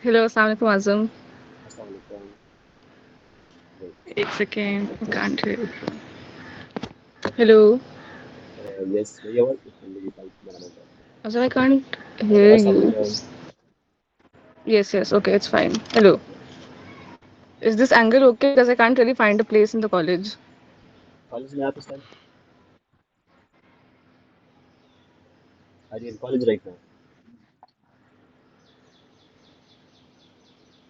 Hello अस्सलाम वालेकुम आज़म। अस्सलाम वालेकुम। Wait, एक second can't hear. Hello yes, मेरी आवाज़ मेरी बाइक मेरा mobile. Azam, I can't hear अस्सलाम यू। वालेकुम। Yes yes, okay, it's fine. Hello, Okay. Is this angle okay? Because I can't really find a place in the college. College में आप इस time? Are you in college right now?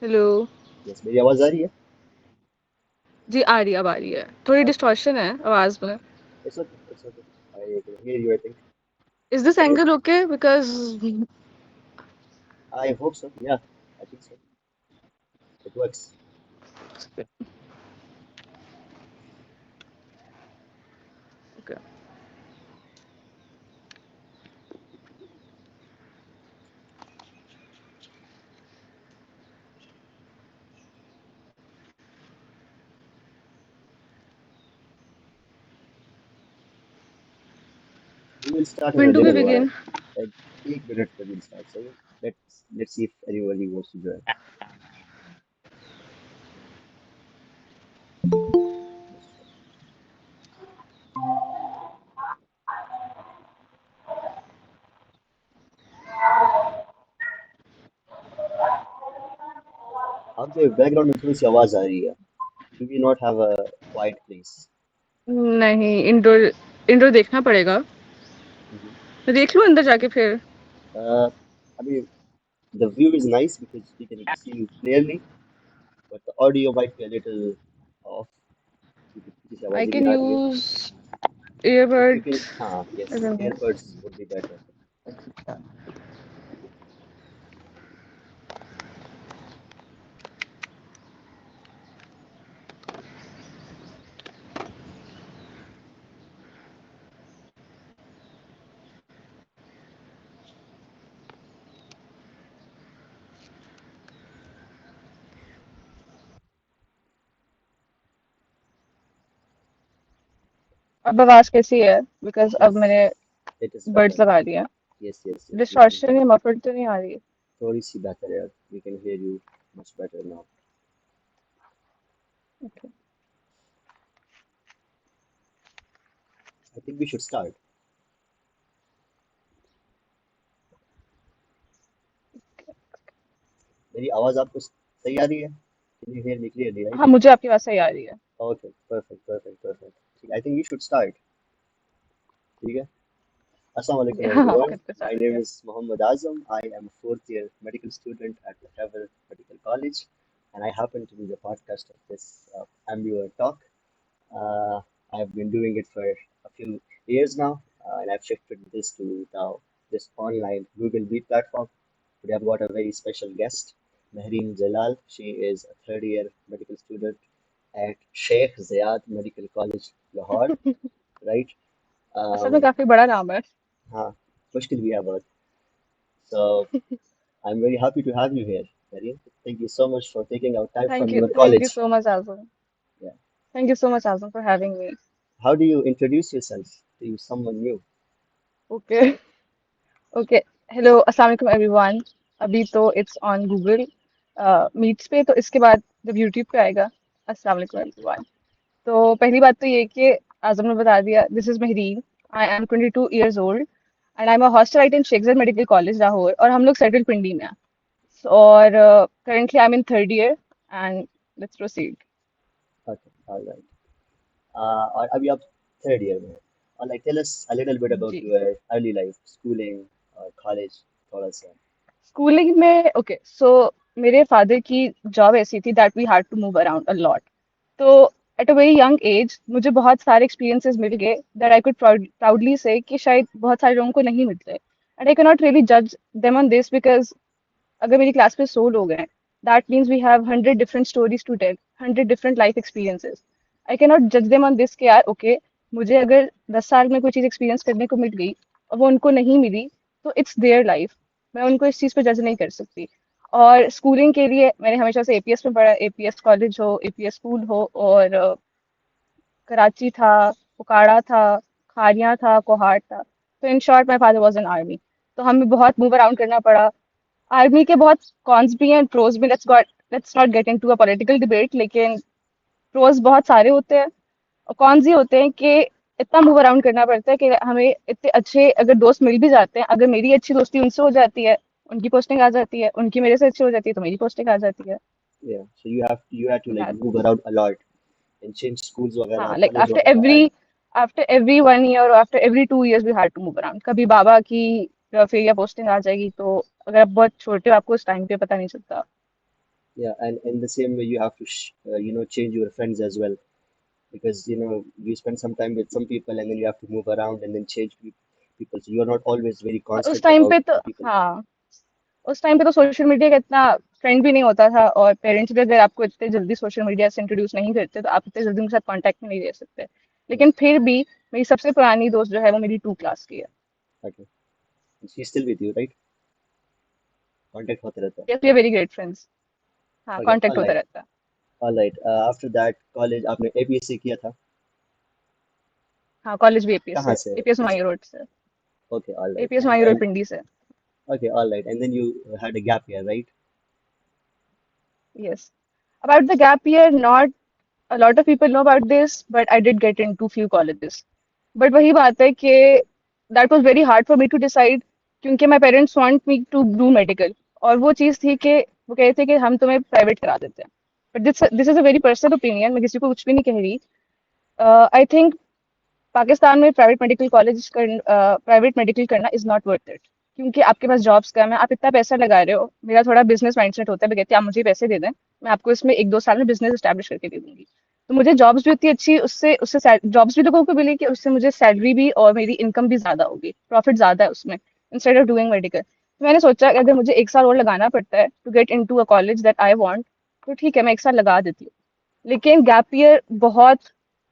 Hello. Yes, मेरी आवाज़ आ रही है? जी आ रही है, अब आ रही है। थोड़ी डिस्टॉर्शन है आवाज़ में। It's okay, it's okay. I can hear you I think. Is this चलिए, angle okay? Because I hope so, या I think so, it works. Okay, we will start in when a do we little while. Begin? Like 1 minute में will start, सही है? Let's see if anybody wants to join. आपके background में थोड़ी सी आवाज़ आ रही है। Do we not have a quite place? नहीं, इंडोर इंडोर देखना पड़ेगा। मैं देख लूँ अंदर जाके फिर। अभी the view is nice because we can see you clearly, but the audio might be a little off क्योंकि पीछे से आई आवाजें भी कैन आ रही है. Use If you earbuds. can, हाँ, आई yes, don't know. AirPods would be better. अब आवाज कैसी है? बिकॉज अब Yes, मैंने it is बर्ड्स better लगा now. दिए हैं। Yes, yes, yes, we can distortion hear. या मफर्ड तो नहीं आ रही? थोड़ी सी बेहतर है. We can hear you much better now. Okay. I think we should start. मेरी आवाज आपको सही आ रही है? Can you hear me clearly, right? हाँ, मुझे आपकी आवाज सही आ रही है। Okay, perfect, perfect, perfect. I think you should start. ठीक है? Assalamu alaikum हाँ, आप everyone. करते My सारे name हैं। is Mohammad Azam. I am a fourth year medical student at the Trevor Medical College, and I happen to be the podcast of this Ambivert talk. Uh, I've been doing it for a few years now, and I've shifted this to now this online Google Meet platform. Today I've got a very special guest, Mehreen Jalal. She is a third year medical student at Sheikh Zayed Medical College, Lahore, right? असल में Um, काफी बड़ा नाम है। हाँ, मुश्किल भी है बहुत. So I'm very happy to have you here, Mehreen. Thank you so much for taking out time from your thank you college. So much Azam. Yeah. Thank you so much Azam for having me. How do you introduce yourself to someone new? Okay, okay. Hello, अस्सलाम वालेकुम everyone. अभी तो it's on Google meets पे, तो इसके बाद जब YouTube पे आएगा, अस्सलाम वालेकुम एवरीवन। तो पहली बात तो ये कि आज़म ने बता दिया, this is Mehreen. I am 22 years old and I am a hostelite in Sheikh Zayed medical college Lahore, और हम लोग सेटल पिंडी में हैं। और currently I am in third year and let's proceed. Okay, all right. और अभी आप third year में हैं. और like tell us a little bit about ji. your early life, schooling or college, थोड़ा सा. स्कूलिंग में ओके, सो मेरे फादर की जॉब ऐसी थी that we had to move around a lot. तो at a very young age मुझे बहुत सारे एक्सपीरियंसेस मिल गए दैट आई कुड प्राउडली से कि शायद बहुत सारे लोगों को नहीं मिलते, and I can not really जज देम ऑन दिस बिकॉज अगर मेरी क्लास में 100 लोग हैं, that means we have 100 different stories to tell, 100 different life experiences. I can not जज देम ऑन दिस कि यार ओके, मुझे अगर 10 साल में कोई चीज़ एक्सपीरियंस करने को मिल गई और वो उनको नहीं मिली, तो इट्स देयर लाइफ। मैं उनको इस चीज़ पे जज नहीं कर सकती। और स्कूलिंग के लिए मैंने हमेशा से एपीएस में पढ़ा, एपीएस कॉलेज हो, एपीएस स्कूल हो, और कराची था, पुकाड़ा था, खारियां था, कोहाट था। तो in short my father was in army. तो हमें बहुत मूव अराउंड करना पड़ा। आर्मी के बहुत कॉन्स भी हैं, प्रोज भी। Let's not get into a political debate, लेकिन प्रोज बहुत सारे होते हैं। और कॉन्स ये होते हैं कि इतना मूव अराउंड करना पड़ता है कि हमें इतने अच्छे अगर दोस्त मिल भी जाते हैं, अगर मेरी अच्छी दोस्ती उनसे हो जाती है, उनकी पोस्टिंग आ जाती है, उनकी मेरे से अच्छी हो जाती है, तो मेरी पोस्टिंग आ जाती है। Yeah, so you had to like That- move around a lot and change schools वगैरह, हाँ, लाइक college वगैरह and आफ्टर एवरी 1 ईयर और after every 2 years we had to move around. कभी बाबा की फिर या पोस्टिंग आ जाएगी, तो अगर आप बहुत छोटे हो आपको उस टाइम पे पता नहीं चलता। yeah, and in the same way you have to change your friends as well because you spend some time with some people and then you have to move around and then change people, so you're not always very और उस constant time about पे तो the people. हाँ, उस time पे तो social media का इतना ट्रेंड भी नहीं होता था, और पेरेंट्स भी अगर आपको इतने जल्दी सोशल मीडिया से इंट्रोड्यूस नहीं करते, तो आप इतने जल्दी उनके साथ कांटेक्ट में नहीं रह सकते। Yeah, लेकिन फिर भी मेरी सबसे पुरानी दोस्त जो है वो मेरी 2 क्लास की है। okay. She's still with you, right? Contact होते रहता है. Yes, we are very great friends. हाँ, Okay, कांटेक्ट all होता right, रहता है। all right. After that college आपने APSC किया था. हाँ, कॉलेज भी एपीएस कहाँ से, से? APS Which? माई रोड से। Okay, all right. APS and my road and पिंडी से। okay, all right, and then you had a gap year, right? Yes, about the gap year, not a lot of people know about this, but I did get into few colleges. But वही बात है कि that was very hard for me to decide, क्योंकि my parents want me to do medical, और वो चीज़ थी कि वो कहते थे कि हम तुम्हें प्राइवेट करा देते हैं। But this is a very personal opinion, मैं किसी को कुछ भी नहीं कह रही। आई थिंक पाकिस्तान में प्राइवेट मेडिकल करना इज नॉट वर्थ इट, क्योंकि आपके पास जॉब्स कम है, आप इतना पैसा लगा रहे हो। मेरा थोड़ा बिजनेस माइंडसेट होता है, मैं कहती हूँ आप मुझे पैसे दे दें, मैं आपको इसमें 1-2 साल में बिजनेस एस्टेब्लिश करके दे दूंगी। तो मुझे जॉब्स भी उतनी अच्छी, उससे उससे जॉब्स भी लोगों को मिली कि उससे मुझे सैलरी भी और मेरी इनकम भी ज्यादा होगी, प्रॉफिट ज्यादा है उसमें, इंस्टेड ऑफ डूइंग मेडिकल। तो मैंने सोचा कि अगर मुझे 1 साल और लगाना पड़ता है to get into a college that I want, तो ठीक है, मैं 1 साल लगा देती हूँ। लेकिन गैप ईयर बहुत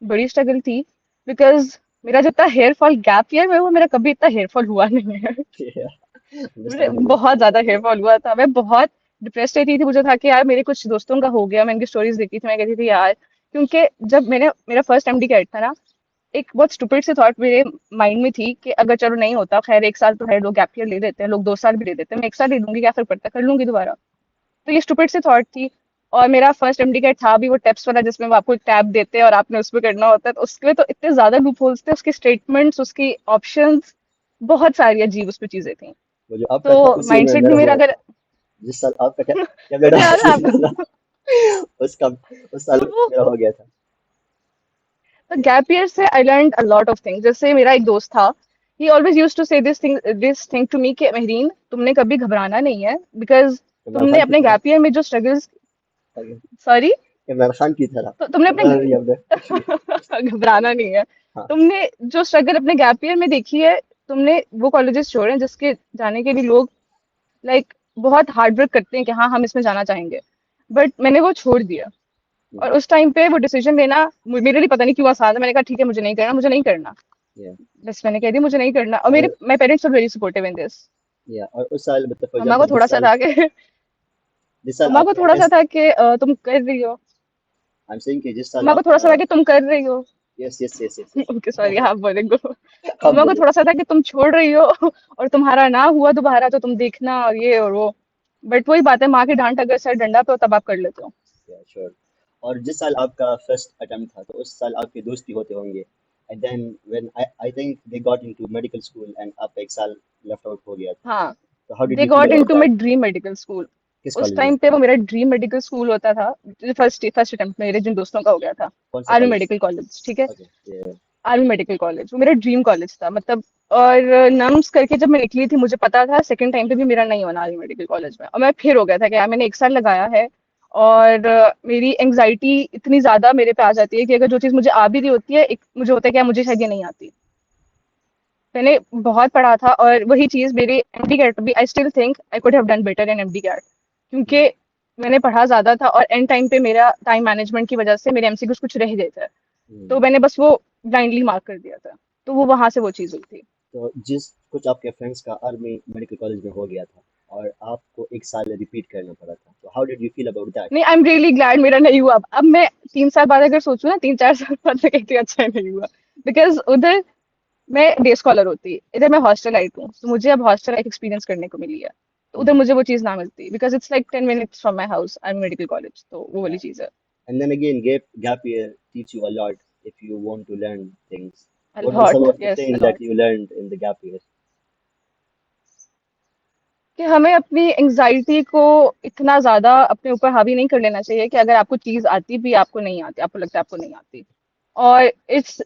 बड़ी स्ट्रगल थी, बिकॉज मेरा जितना हेयर फॉल गैप ईयर में हुआ, मेरा कभी इतना हेयर फॉल हुआ नहीं है। Yeah, मुझे understandable, बहुत ज्यादा हेयर understandable. फॉल हुआ था, मैं बहुत डिप्रेस रहती थी। मुझे था कि यार मेरे कुछ दोस्तों का हो गया, मैं इनकी स्टोरीज देखती थी, मैं कहती थी यार, क्योंकि जब मेरा फर्स्ट एमडी कैट था ना, एक बहुत स्टूपिड सी थॉट मेरे माइंड में थी कि अगर चलो नहीं होता, खैर 1 साल तो है, लोग गैप ईयर ले लेते हैं, लोग 2 साल भी ले लेते हैं, मैं 1 साल ले लूंगी, क्या फर्क पड़ता है, कर लूंगी दोबारा। तो ये स्टूपिड सी थॉट थी। और मेरा फर्स्ट एमडी कैट था भी वो टेप्स वाला, जिसमें वो आपको एक टैब देते हैं और आपने उसमें करना होता है, तो उसके तो इतने ज्यादा लूप होल्स थे, उसके स्टेटमेंट्स, उसकी ऑप्शंस, बहुत सारी अजीब उसमें चीजें थी। वो जो आपका तो था उसी में माइंडसेट भी मेरा मेरा हुआ था. अगर जिस साल आपका मुझे कैनेडा याद है से आप निकला उसका उस साल तो वो मेरा हो गया था. तो गैप ईयर से I learn a lot of things. जैसे मेरा एक दोस्त था, ही ऑलवेज यूज टू से दिस थिंग टू मी कि महरीन, तुमने कभी घबराना नहीं है, बिकॉज इमरान तुमने खान की अपने तरह। गैप ईयर में जो स्ट्रगल्स, सॉरी, इमरान खान की तरह तो तुमने अपने घबरा रही है हमने कुछ भी। घबराना नहीं है। हाँ। तुमने जो स्ट्रगल अपने गैप ईयर में देखी है, तुमने वो कॉलेजेस छोड़े हैं जिसके जाने के लिए लोग लाइक बहुत हार्ड वर्क करते हैं कि हाँ हम इसमें जाना चाहेंगे, बट मैंने वो छोड़ दिया। और उस टाइम पे वो डिसीजन लेना मेरे लिए पता नहीं क्यों आसान है। मैंने कहा ठीक है, मुझे नहीं करना, मुझे नहीं करना, या बस मैंने कह दिया मुझे नहीं करना। और मेरे और my parents are very supportive in this. या और उस साल मतलब फॉर मम्मा को एग्जांपल थोड़ा सा था कि जिस साल मम्मा को आपने थोड़ा सा टेस्ट। था कि तुम कर रही हो। आई एम सेइंग कि जिस साल मम्मा को आप थोड़ा सा था कि तुम कर रही हो। Yes yes yes yes yes. Okay sorry, हाँ बोलेंगे। आप मम्मा को बोलिए। थोड़ा सा था कि तुम छोड़ रही हो और तुम्हारा ना हुआ दोबारा तो तुम देखना और ये और वो। बट वही बात है, माँ की डांट अगर सर डंडा पे हो तब आप कर लेते हो। या श्योर। और जिस साल आपका फर्स्ट अटेम्प्ट था तो उस साल आपके दोस्त भी होते होंगे, and then when I think they got into medical school एंड आपका एक साल लेफ्ट आउट हो गया था, हाँ, तो how did they you feel got about into my that? Dream medical school. किस उस कॉलेज में? टाइम पे वो मेरा ड्रीम मेडिकल स्कूल होता था। फर्स्ट फर्स्ट अटेम्प्ट मेरे जिन दोस्तों का हो गया था, कौन सा आर्मी कॉलेज? मेडिकल कॉलेज, ठीक है, ओके ये। आर्मी मेडिकल कॉलेज वो मेरा ड्रीम कॉलेज था मतलब। और नम्स करके जब मैं निकली थी, मुझे पता था सेकंड टाइम पे भी मेरा नहीं होना आर्मी मेडिकल कॉलेज में, और मैं फिर हो गया था कि यार मैंने एक साल लगाया है। और मेरी एंग्जाइटी इतनी ज्यादा मेरे पे आ जाती है कि अगर जो चीज मुझे आ भी रही होती है, एक मुझे होता है कि यार मुझे शायद ये नहीं आती। मैंने बहुत पढ़ा था और वही चीज मेरे एमडी कैट भी, I still think I could have done better in MD CAT, क्योंकि मैंने पढ़ा ज्यादा था और एंड टाइम पे मेरा टाइम मैनेजमेंट की वजह से मेरे एमसीक्यूज कुछ रह गए थे, तो मैंने बस वो ब्लाइंडली मार्क कर दिया था। तो वो वहां से वो चीज हुई थी। तो जिस कुछ आपके फ्रेंड्स का आर्मी मेडिकल कॉलेज में हो गया था और आपको एक साल रिपीट करना पड़ा था, तो how did you feel about that? नहीं, आई एम रियली ग्लैड मेरा नहीं हुआ। अब मैं 3 साल बाद अगर सोचूं ना, 3 4 साल बाद, मैं कहती हूँ अच्छा नहीं हुआ, बिकॉज उधर मैं डे स्कॉलर होती, इधर मैं हॉस्टल लाइट हूँ, तो मुझे अब हॉस्टल लाइफ एक्सपीरियंस करने को मिली है। तो उधर मुझे वो चीज ना मिलती, because it's like 10 minutes from my house army medical college, तो वो वाली चीज है। And then again, gap year teach you a lot if you want to learn things. A What were lot, some of the yes, a things that lot. you learned in the gap year? कि हमें अपनी anxiety को इतना ज्यादा अपने ऊपर हावी नहीं कर लेना चाहिए कि अगर आपको चीज आती भी, आपको नहीं आती, आपको लगता है आपको नहीं आती। और इट्स,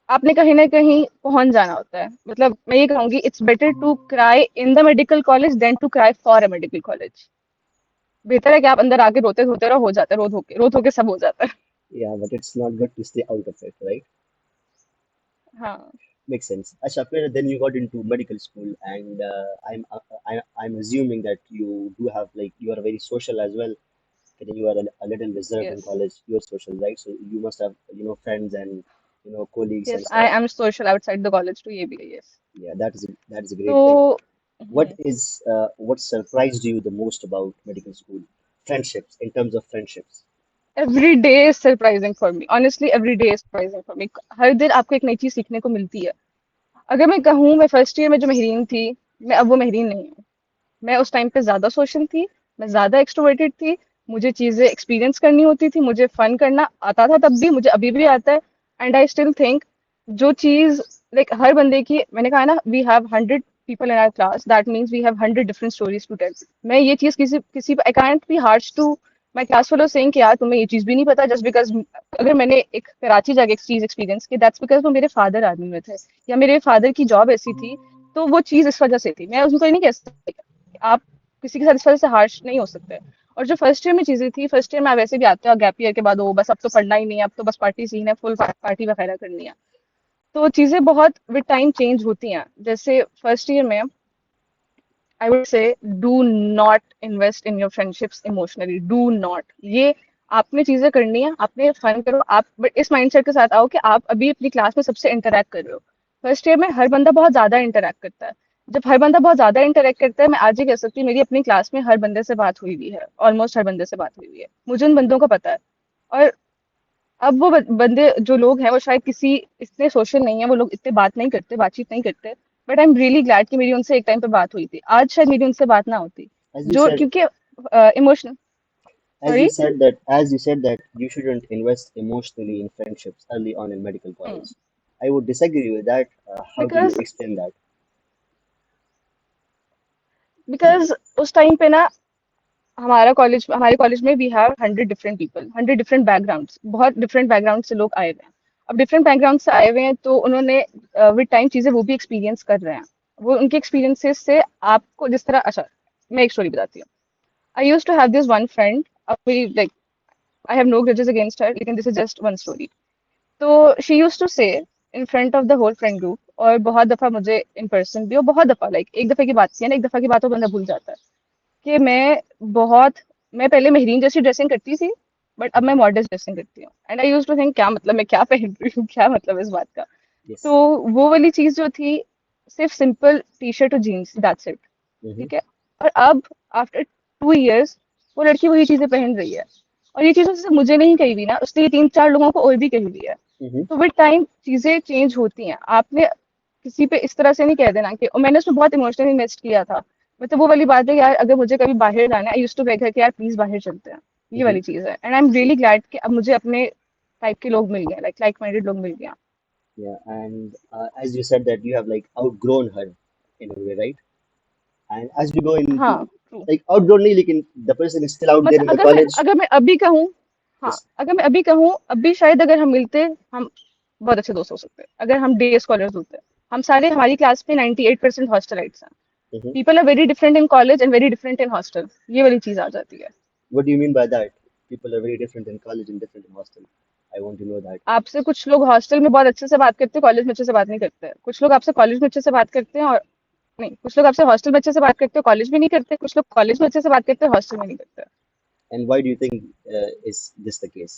आपने कहीं ना कहीं पहुंच जाना होता है। मतलब मैं ये कहूंगी, it's better to cry in the medical college than to cry for a medical college. बेहतर है कि आप अंदर आके रोते रोते रहो, हो जाता है, रो धो के सब हो जाता है। Yeah, but it's not good to stay out of it, right? हाँ, Makes sense. Asha, then you got into medical school, and I'm assuming that you do have like you are very social as well. And then you are a little reserved in yes, college. You're social, right? So you must have friends and colleagues यस, and I stuff. Am social outside the college too, ये भी है, yes. Yeah, that is a great thing. तो What surprised you the most about medical school? Friendships, in terms of friendships. Every day is surprising for me, honestly every day is surprising for me. हर दिन आपको एक नई चीज सीखने को मिलती है। अगर मैं कहूँ, मैं फर्स्ट ईयर में जो महरीन थी, मैं अब वो महरीन नहीं हूँ। मैं उस टाइम पे ज्यादा सोशल थी, मैं ज्यादा एक्सट्रोवर्टेड थी। मुझे चीजें एक्सपीरियंस करनी होती थी, मुझे फन करना आता था तब भी, मुझे अभी भी आता है। एंड आई स्टिल थिंक जो चीज लाइक हर बंदे की, मैंने कहा ना, we have 100 people in our class, that means we have 100 different stories to tell. मैं ये चीज किसी किसी I can't be harsh to my class fellow saying कि यार तुम्हें ये चीज भी नहीं पता, जस्ट बिकॉज अगर मैंने एक कराची जाके एक चीज एक्सपीरियंस की, दैट्स बिकॉज वो मेरे फादर आर्मी में थे, या मेरे फादर की जॉब ऐसी थी, तो वो चीज इस वजह से थी। मैं उनको ये नहीं कह सकती, आप किसी के साथ इस वजह से हार्श नहीं हो सकते। और जो फर्स्ट ईयर में चीजें थी, फर्स्ट ईयर में आप वैसे भी आते हो गैप ईयर के बाद, हो बस अब तो पढ़ना ही नहीं है, अब तो बस पार्टी सीन है, फुल पार्टी वगैरह करनी है। तो चीजें बहुत विद टाइम चेंज होती हैं। जैसे फर्स्ट ईयर में I would say, do not invest in your friendships emotionally, do not. ये आपने चीजें करनी है, आपने फन करो आप, बट इस माइंडसेट के साथ आओ कि आप अभी अपनी क्लास में सबसे इंटरेक्ट कर रहे हो। फर्स्ट ईयर में हर बंदा बहुत ज्यादा इंटरेक्ट करता है। जब हर बंदा बहुत ज्यादा इंटरेक्ट करता है, मैं आज ही कह सकती हूँ मेरी अपनी क्लास में हर बंदे से बात हुई हुई है, ऑलमोस्ट हर बंदे से बात हुई हुई है, मुझे उन बंदों का पता है। और अब वो बंदे जो लोग हैं, वो शायद किसी इतने सोशल नहीं है, वो लोग इतने बात नहीं करते, बातचीत नहीं करते, but I am really glad कि मेरी उनसे एक टाइम पे बात हुई थी। आज शायद मेरी उनसे बात ना होती, As you जो said, क्योंकि emotional, sorry. as you said that you shouldn't invest emotionally in friendships early on in medical college. I would disagree with that. How do you because explain that? Because उस time पे ना, हमारे college में we have 100 different people, 100 different backgrounds, बहुत different background से लोग आए हुए हैं। अब डिफरेंट बैकग्राउंड से आए हुए हैं, तो उन्होंने विद टाइम चीजें वो भी एक्सपीरियंस कर रहे हैं। वो उनके एक्सपीरियंसेस से आपको जिस तरह, अच्छा, मैं एक स्टोरी बताती हूँ। I use to have this one friend, अभी like I have no grudges against her, लेकिन this is just one story. तो she use to say in front of the whole friend group, और बहुत दफा मुझे in person भी, और बहुत दफा, लाइक एक दफे की बात थी ना, एक दफा की बात तो बंदा भूल जाता है, कि बहुत मैं पहले मेहरीन जैसी ड्रेसिंग करती थी, बट अब मैं मॉडर्न ड्रेसिंग करती हूँ। And I use to think, क्या मतलब मैं क्या पहन रही हूँ, क्या मतलब इस बात का। Yes. तो वो वाली चीज जो थी, सिर्फ सिंपल टी शर्ट और जीन्स, दैट्स इट। Mm-hmm. ठीक है। और अब आफ्टर 2 इयर्स वो लड़की वही चीजें पहन रही है, और ये चीजें सिर्फ मुझे नहीं कही हुई ना, उसने ये 3-4 लोगों को और भी कही हुई है। Mm-hmm. तो विद टाइम चीजें चेंज होती हैं। आपने किसी पे इस तरह से नहीं कह देना कि, और मैंने उसमें बहुत इमोशनली इन्वेस्ट किया था। मतलब वो वाली बात है यार, अगर मुझे कभी बाहर जाना है, आई यूज्ड टू बेग हर कि यार प्लीज बाहर चलते हैं। ये Mm-hmm. वाली चीज है, and I am really glad कि अब मुझे अपने टाइप के लोग मिल गए, लाइक माइंडेड लोग मिल गए। Yeah, and as you said that you have like outgrown her in a way, right? And as we go into हाँ, true। like outgrown, nahi, lekin the person is still out there मतलब in the college. अगर मैं अभी कहूँ, हाँ, Yes. अगर मैं अभी कहूँ, अभी शायद अगर हम मिलते, हम बहुत अच्छे दोस्त हो सकते हैं अगर हम डे स्कॉलर्स होते। हम सारे, हमारी क्लास में 98% हॉस्टलाइट्स हैं। Mm-hmm. People are very different in college and very different in hostel, ये वाली चीज आ जाती है। What do you mean by that? People are very different in college and different in hostel. I want to know that. आपसे कुछ लोग hostel में बहुत अच्छे से बात करते हैं, कॉलेज में अच्छे से बात नहीं करते हैं। कुछ लोग आपसे कॉलेज में अच्छे से बात करते हैं, और नहीं, कुछ लोग आपसे हॉस्टल में अच्छे से बात करते हैं, कॉलेज में नहीं करते। कुछ लोग कॉलेज में अच्छे से बात करते हैं, हॉस्टल में नहीं करते। And why do you think is this the case?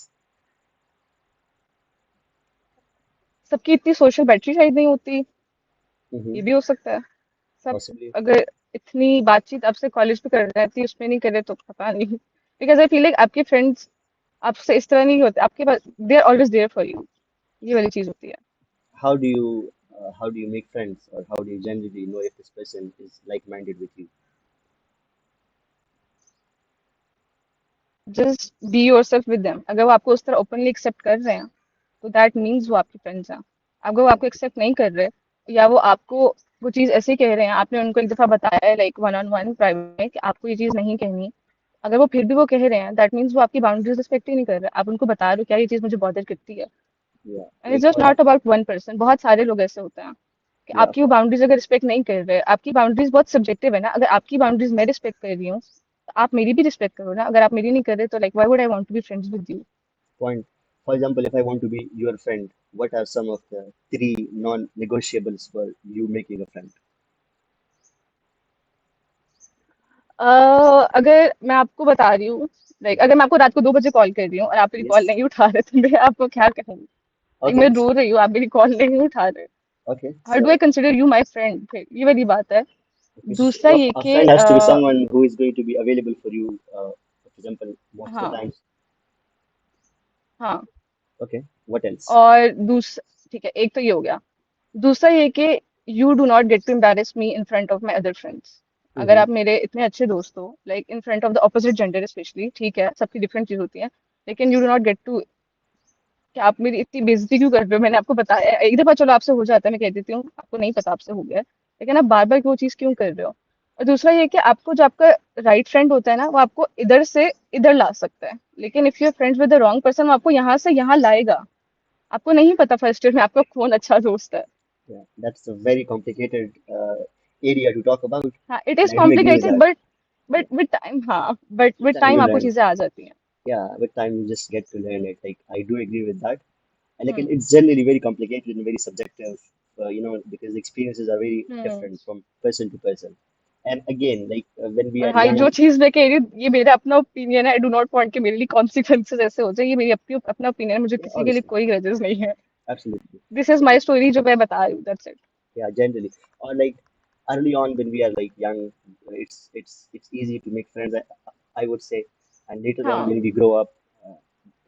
सबकी इतनी सोशल बैटरी शायद नहीं होती, Mm-hmm. ये भी हो सकता है। सब Possibly. अगर इतनी बातचीत आपसे कॉलेज में कर रहे थे, उसमें नहीं करे, तो पता नहीं। बिकॉज आई फील लाइक आपके फ्रेंड्स आपसे इस तरह नहीं होते, आपके पास they are always there for you, ये वाली चीज होती है। How do you make friends or how do you generally know if this person is like-minded with you? Just be your self with them. अगर वो आपको उस तरह ओपनली एक्सेप्ट कर रहे हैं, तो दैट मीन्स वो आपके फ्रेंड्स हैं। अगर वो आपको एक्सेप्ट नहीं कर रहे, या वो आपको वो चीज ऐसे कह रहे हैं, आपने उनको एक दफा बताया है like one on one private में कि आपको ये चीज नहीं कहनी, अगर वो फिर भी वो कह रहे हैं, दैट मीन्स वो आपकी बाउंड्रीज रिस्पेक्ट ही नहीं कर रहे। आप उनको बता रहे हो क्या ये चीज मुझे बॉदर करती है। Yeah, and it's like just for not about one person, बहुत सारे लोग ऐसे होते हैं कि yeah, आपकी वो बाउंड्रीज अगर रिस्पेक्ट नहीं कर रहे। आपकी बाउंड्रीज बहुत सब्जेक्टिव है ना, अगर आपकी बाउंड्रीज मैं रिस्पेक्ट कर रही हूँ, तो आप मेरी भी रिस्पेक्ट करो ना। अगर आप मेरी नहीं कर रहे, तो like why would I want to be friends with you. point. For example, if I want to be your friend, what are some of the three non-negotiables for you making a friend? अगर मैं आपको बता रही हूँ, like अगर मैं आपको रात को 2 बजे कॉल कर रही हूँ और आप मेरी कॉल Yes. नहीं उठा रहे, तो मैं आपको क्या कहूँ? Like Okay. मैं रो रही हूँ, आप मेरी कॉल नहीं उठा रहे, Okay. How do I So, consider you my friend? फिर ये वाली बात है। okay, दूसरा so ये a कि friend has to be someone who is going to be available for you, for example, most of the हाँ, times. हाँ। Okay. What else? और दूसरा, ठीक है, एक तो ये हो गया। दूसरा ये कि you do not get to embarrass me in front of my other friends. अगर Mm-hmm. आप मेरे इतने अच्छे दोस्त हो, like in front of the opposite gender specially, ठीक है, सबकी डिफरेंट चीज होती है, लेकिन you do not get to, कि आप मेरी इतनी बेइज्जती क्यों कर रहे हो? मैंने आपको बताया है। एक दफा चलो आपसे हो जाता है, मैं कह देती हूँ आपको नहीं पता आपसे हो गया है, लेकिन आप बार बार वो चीज क्यों कर रहे हो? और दूसरा ये कि आपको जो आपका राइट फ्रेंड होता है ना, वो आपको इधर से इधर ला सकता है, लेकिन if you are friends with the wrong person, वो आपको यहाँ से यहाँ लाएगा। आपको नहीं पता फर्स्ट ईयर में आपका कौन अच्छा दोस्त है। Yeah, that's a very complicated area to talk about, हाँ, it and is I do agree with complicated, that. But with time, हाँ, but With with time, time you आपको learn. चीजें आ जाती हैं। Yeah, with time, you just get to learn it. Like I do agree with that. And like hmm. it's generally very complicated and very subjective, because the experiences are very hmm. different from person to person. And again, like when we और are हाँ, young, जो चीज मैं कह रही हूँ, ये मेरा अपना ओपिनियन है। आई डू नॉट वांट कि मेरे लिए कॉन्सिक्वेंसेस ऐसे हो जाए। ये मेरी अपनी अपना ओपिनियन है, मुझे yeah, किसी के लिए obviously, कोई ग्रजेस नहीं है। absolutely, this is my story जो मैं बता रही हूँ, that's it. yeah, generally, or like early on when we are like young, it's easy to make friends. I would say, and later on हाँ, when we grow up,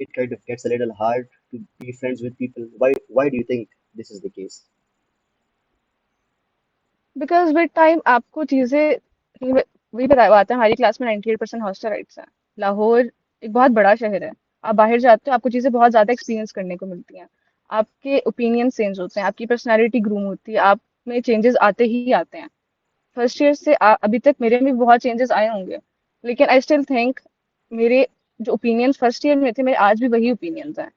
it kind of gets a little hard to be friends with people. Why do you think this is the case? Because with time आपको चीजें, वही बताया बात है, हमारी class में 98% hostel rights हैं। लाहौर एक बहुत बड़ा शहर है। आप बाहर जाते हो, आपको चीजें बहुत ज्यादा एक्सपीरियंस करने को मिलती हैं। आपके ओपिनियन चेंज होते हैं, आपकी पर्सनैलिटी ग्रूम होती है, आप में चेंजेस आते ही आते हैं। फर्स्ट ईयर से अभी तक मेरे में बहुत चेंजेस आए होंगे, लेकिन आई स्टिल थिंक मेरे जो ओपिनियंस फर्स्ट ईयर में थे, मेरे आज भी वही ओपिनियंस हैं।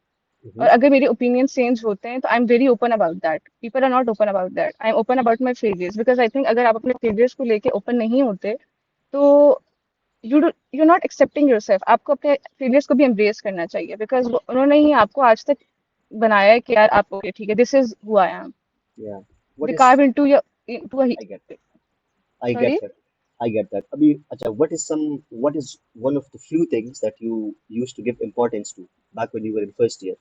Mm-hmm. और अगर मेरे ओपिनियन चेंज होते हैं तो I am very open about that. People are not open about that. I am open about my failures because I think अगर आप अपने फेलियर्स को लेके ओपन नहीं होते तो यू नॉट एक्सेप्टिंग योरसेल्फ। आपको अपने फेलियर्स को भी एम्ब्रेस करना चाहिए बिकॉज उन्होंने ही आपको आज तक बनाया है कि यार आप ओके ठीक है, this is who I am. Yeah. What they is curve into I get I get sorry. that. I get that. Abhi, acha, what is one of the few things that you used to give importance to back when you were in first year,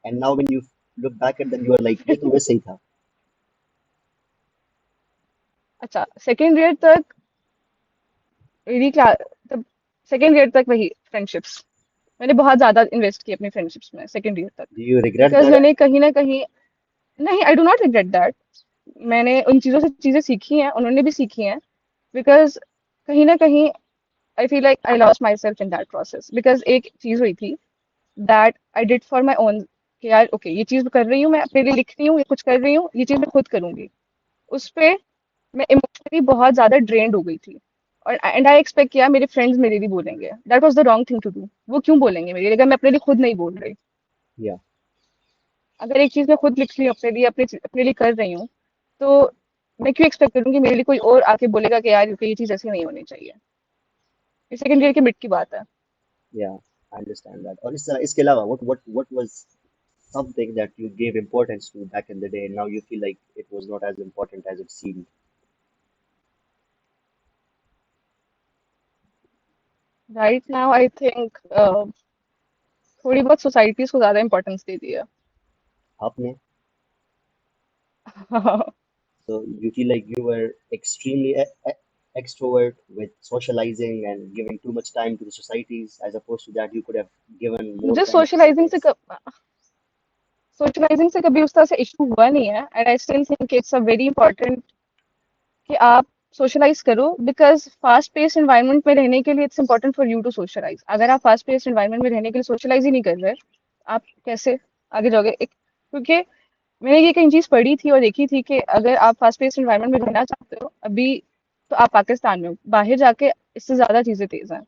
and now when you look back at them, you are like, ये तो वैसे ही था. अच्छा, second year तक मेरी class, तब second year तक वही फ्रेंडशिप्स, मैंने बहुत ज्यादा इन्वेस्ट किया अपनी फ्रेंडशिप्स में सेकेंड ईयर तक। Do you regret because that? मैंने कहीं ना कहीं, नहीं I do not regret that. मैंने उन चीजों से चीजें सीखी हैं, उन्होंने भी सीखी हैं। बिकॉज कहीं ना कहीं आई feel like I lost my self in that process. Because एक चीज हुई थी that I did for my own, कि यार ओके ये चीज कर रही हूँ, मैं अपने लिए लिख रही हूँ, ये कुछ कर रही हूँ, ये चीज मैं खुद करूंगी। उस पे मैं इमोशनली बहुत ज्यादा ड्रेन्ड हो गई थी। और एंड आई एक्सपेक्ट किया मेरे फ्रेंड्स मेरे लिए बोलेंगे, that was the wrong thing to do. वो क्यों बोलेंगे मेरे लिए अगर मैं अपने लिए खुद नहीं बोल रही? Yeah, अगर एक चीज मैं खुद लिख रही हूँ अपने लिए, अपने लिए कर रही हूँ, तो मैं क्यों एक्सपेक्ट करूँ कि मेरे लिए कोई और आके बोलेगा कि यार ये चीज ऐसी नहीं होनी चाहिए? ये सेकंड ईयर के मिड की बात है। yeah, I understand that. और इसके अलावा what was something that you gave importance to back in the day, and now you feel like it was not as important as it seemed? Right now I think थोड़ी बहुत societies को ज्यादा importance दे दी है। आपने So you feel like you were extremely extrovert with socializing and giving too much time to the societies, as opposed to that you could have given more मुझे time to the friends. Socialising से कभी उस तरह से issue हुआ नहीं है। And I still think it's a very important कि आप सोशलाइज करो। बिकॉज फास्ट पेस्ड एनवायरनमेंट में रहने के लिए it's important for you to socialize. अगर आप फास्ट पेस्ड एनवायरनमेंट में रहने के लिए सोशलाइज ही नहीं कर रहे, आप कैसे आगे जाओगे? क्योंकि मैंने ये कई चीज पढ़ी थी और देखी थी कि अगर आप फास्ट पेस्ड एनवायरनमेंट में रहना चाहते हो अभी, तो आप पाकिस्तान में हो, बाहर जाके इससे ज्यादा चीजें तेज हैं।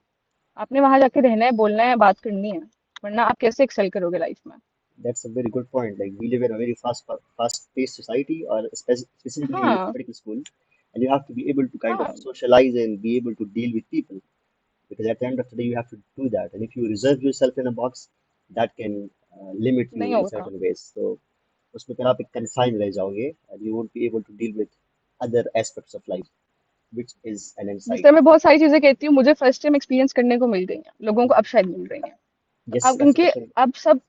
आपने वहां जाके रहना है, बोलना है, बात करनी है, वरना आप कैसे एक्सेल करोगे लाइफ में? That's a very good point. Like we live in a very fast-paced society, or specifically in हाँ medical school, and you have to be able to kind of हाँ, socialize and be able to deal with people. Because at the end of the day, you have to do that. And if you reserve yourself in a box, that can limit you नहीं in होगा। certain ways. So उसमें फिर आप एक confined रह जाओगे, and you won't be able to deal with other aspects of life, which is an जिस insight. तरह मैं बहुत सारी चीजें कहती हूँ, मुझे फर्स्ट टाइम एक्सपीरियंस करने को मिल गई हैं, लोगों को अब शायद मिल रही हैं। तो Yes, अब that's a क्योंकि good thing. अब सब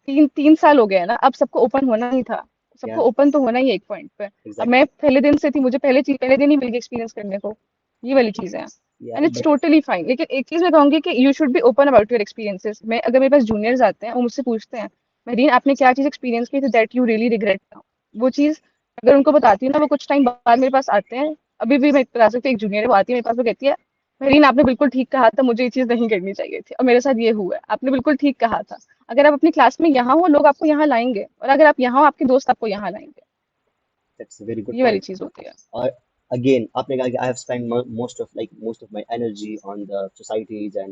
तीन तीन साल हो गए हैं ना, अब सबको ओपन होना ही था। सबको Yeah, ओपन तो होना ही है एक पॉइंट पे। अब मैं exactly. पहले दिन से थी, मुझे पहले दिन ही मिल गई एक्सपीरियंस करने को। ये वाली चीजें हैं। Yeah, and it's but totally fine. लेकिन एक चीज मैं कहूंगी कि you should be open about your experiences. मैं अगर मेरे पास जूनियर्स आते हैं, वो मुझसे पूछते हैं महरीन आपने क्या चीज एक्सपीरियंस की थी that you really regret now, वो चीज अगर उनको बताती हूँ ना, वो कुछ टाइम बाद मेरे पास आते हैं। अभी भी मैं बता सकती हूँ, एक जूनियर है, वो आती है मेरे पास, वो कहती है मेरीन आपने बिल्कुल ठीक कहा था, मुझे ये चीज नहीं करनी चाहिए थी और मेरे साथ ये हुआ है, आपने बिल्कुल ठीक कहा था। अगर आप अपनी क्लास में यहाँ हो, लोग आपको यहाँ लाएंगे, और अगर आप यहाँ हो, आपके दोस्त आपको यहाँ लाएंगे। that's a very good ये वाली point. चीज होती है। Or again, आपने कहा कि I have spent most of my energy on the societies and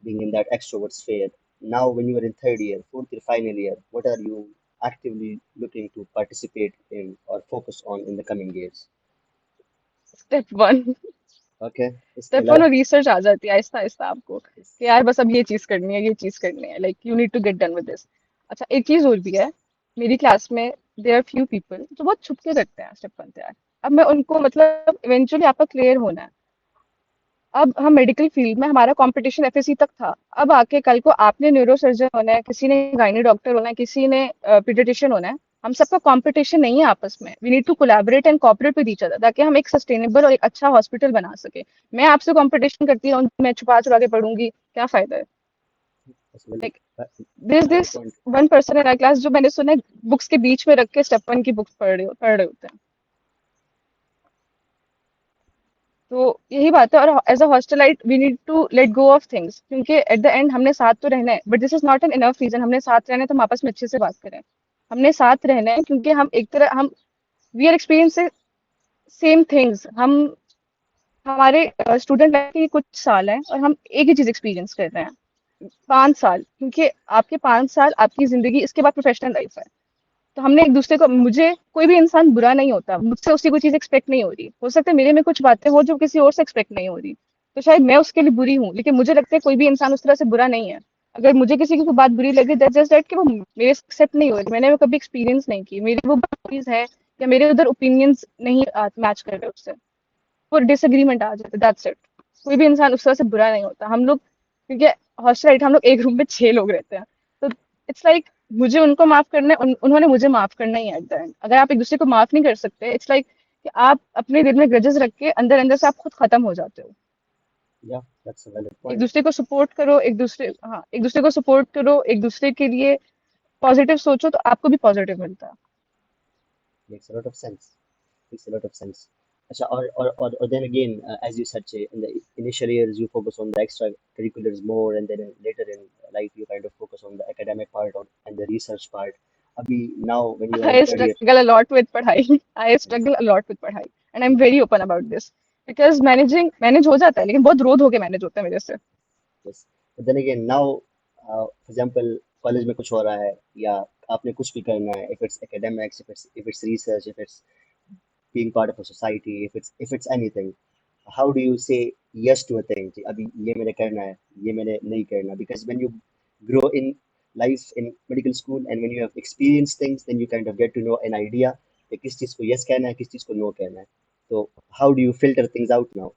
being in that extrovert sphere. Now, when you are in third year, fourth year, final year, what are you actively looking to participate in or focus on in the coming years? Step one. Okay, इसके step one अलावा और research आ जाती है आहिस्ता आहिस्ता आपको yes, कि यार बस अब ये चीज करनी है, ये चीज करनी है, like you need to get done with this. अच्छा, एक चीज और भी है। मेरी क्लास में देयर आर फ्यू पीपल जो बहुत छुप के करते हैं स्टेप वन तैयार। अब मैं उनको, मतलब इवेंचुअली आपका क्लियर होना है। अब हम मेडिकल फील्ड में, हमारा कंपटीशन एफएससी तक था। अब आके कल को आपने न्यूरो सर्जन होना है, किसी ने गायनी डॉक्टर होना है, किसी ने पीडियाट्रिशियन होना है। हम सबका कंपटीशन नहीं है आपस में। We need to collaborate and cooperate with each other, ताकि हम एक सस्टेनेबल और एक अच्छा हॉस्पिटल बना सके। मैं आपसे कंपटीशन करती रहूं, मैं छुपा छुपा के पढ़ूंगी, क्या फायदा है? that's very like va- this valid this point. One person in our class जो मैंने सुना है बुक्स के बीच में रख के स्टेप वन की बुक्स पढ़ रहे होते हैं। तो यही बात है। और as a hostelite we need to let go of things, क्योंकि एट द एंड हमने साथ तो रहना है, but this is not an enough reason. हमने साथ रहना है तो हम आपस में अच्छे से बात करें। हमने साथ रहना है क्योंकि हम एक तरह, हम we are experience same things. हम, हमारे स्टूडेंट लाइफ के कुछ साल हैं और हम एक ही चीज एक्सपीरियंस कर रहे हैं। 5 साल, क्योंकि आपके 5 साल आपकी जिंदगी, इसके बाद प्रोफेशनल लाइफ है। तो हमने एक दूसरे को, मुझे कोई भी इंसान बुरा नहीं होता, मुझसे उसकी कोई चीज एक्सपेक्ट नहीं हो रही, हो सकता है मेरे में कुछ बातें हो जो किसी और से एक्सपेक्ट नहीं हो रही, तो शायद मैं उसके लिए बुरी हूँ, लेकिन मुझे लगता है कोई भी इंसान उस तरह से बुरा नहीं है। अगर मुझे किसी की कोई बात बुरी लगी, दैट्स जस्ट दैट कि वो मेरे एक्सेप्ट नहीं हो रही, मैंने वो कभी एक्सपीरियंस नहीं की, मेरी वो बाउंड्रीज है, या मेरे उधर ओपिनियंस नहीं मैच कर रहे उससे, वो डिसएग्रीमेंट आ जाता है, दैट्स इट। कोई भी इंसान उस तरह से बुरा नहीं होता। हम लोग, क्योंकि हॉस्टल राइट, हम लोग एक रूम में 6 लोग रहते हैं, तो इट्स लाइक मुझे उनको माफ करना है, उन्होंने मुझे माफ करना ही है एट द एंड। अगर आप एक दूसरे को माफ नहीं कर सकते, इट्स लाइक कि आप अपने दिल में ग्रजेस रख के अंदर अंदर से आप खुद खत्म हो जाते हो। Yeah, that's a valid एक point. दूसरे को सपोर्ट करो, एक दूसरे को सपोर्ट करो, एक दूसरे के लिए पॉजिटिव सोचो, तो आपको भी पॉजिटिव मिलता है। Makes a lot of sense. Makes a lot of sense. Acha, or then again, as you said, Jay, in the initial years, you focus on the extracurriculars more, and then later in life, you kind of focus on the academic part or and the research part. Abhi, now, when you are in I third year, struggle a lot with पढ़ाई। I struggle a lot with पढ़ाई, and I'm very open about this because manage हो जाता है, लेकिन बहुत रोध होके manage होता है मेरे से। yes. But then again, now, for example, college में कुछ हो रहा है या आपने कुछ भी करना है, if it's academics, if it's research, if it's being part of a society, if it's anything, how do you say yes to a thing कि अभी ये मैंने करना है, ये मैंने नहीं करना, because when you grow in life in medical school and when you have experienced things, then you kind of get to know an idea कि किस चीज को yes कहना है, किस चीज को no कहना है. So how do you filter things out now?